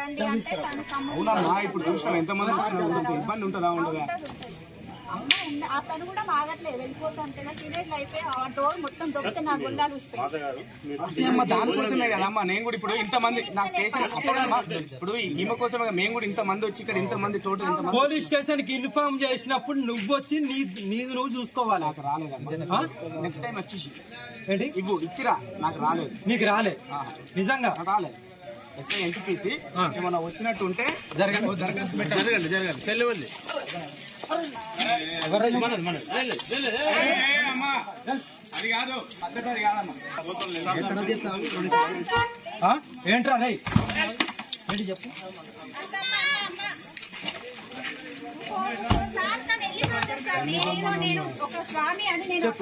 రండి అంటే ఇప్పుడు చూసాం ఎంతమంది ఇబ్బంది ఉంటుందా ఉండదా? అతను కూడా ఆగట్లేదు, వెళ్ళిపోతుంటే టీనేజ్ అయిపోయి ఆ డోర్ మొత్తం దొరికితే నా గొల్లాలు వస్తాయి. దానికోసమే కదమ్మా నేను కూడా ఇప్పుడు ఇంతమంది నా స్టేషన్ ఇప్పుడు ఈమె కోసమే మేము కూడా ఇంతమంది వచ్చి ఇక్కడ ఇంతమంది టోటల్ పోలీస్ స్టేషన్ కి ఇన్ఫార్మ్ చేసినప్పుడు నువ్వు వచ్చి నీది నువ్వు చూసుకోవాలి. నాకు రాలేదమ్మా, నెక్స్ట్ టైం వచ్చేసి ఏంటి ఇచ్చిరా, నాకు రాలేదు. నీకు రాలే? నిజంగా రాలేదు. ఎస్ఐ ఎన్టీపీసీ ఏమన్నా వచ్చినట్టు ఉంటే జరగండి చెల్లెవల్లి అది కాదు పద్ధతి, అది కాదమ్మా. ఏంట్రా రై ఏంటి చెప్పు. నేను ఒక స్వామి అని నేను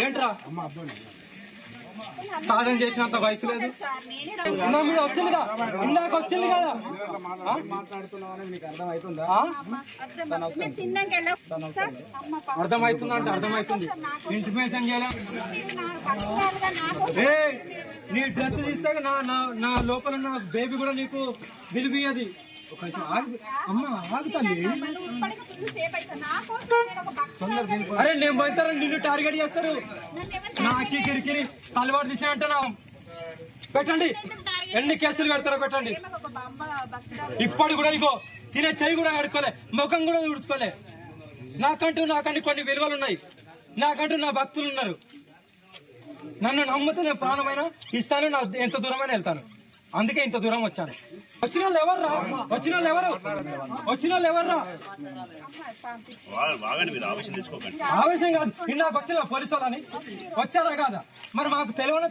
ఏంట్రా సాధన చేసినంత వయసు లేదు. మీద వచ్చిందిగా, ఇందాక వచ్చింది కదా. మాట్లాడుతున్నావు మీకు అర్థమవుతుందా? అర్థమవుతుందా అంటే అర్థమవుతుంది. ఇంటిమేషన్ చేయాలి. నీ డ్రెస్ తీస్తే నా లోపల ఉన్న బేబీ కూడా నీకు విలువది. అమ్మ ఆగుతాండి. అరే నేను పోతారని నిన్ను టార్గెట్ చేస్తారు. నాకు కిరికిరి అలవాటు తీసానంటున్నా. పెట్టండి, ఎన్ని కేసులు పెడతారో పెట్టండి. ఇప్పటి కూడా ఇగో తినే చెయ్యి కూడా కడుక్కోలే, ముఖం కూడా తుడుచుకోలే. నాకంటూ కొన్ని విలువలు ఉన్నాయి. నాకంటూ నా భక్తులు ఉన్నారు. నన్ను నమ్ముతూ నేను ప్రాణమైనా ఇస్తాను, నా ఎంత దూరమైనా వెళ్తాను. అందుకే ఇంత దూరం వచ్చాను. వచ్చిన వాళ్ళు ఎవర్రా? ఆవేశం కాదు. ఇందాక వచ్చిన పోలీసు వాళ్ళని వచ్చారా కాదా? మరి మాకు తెలియదు.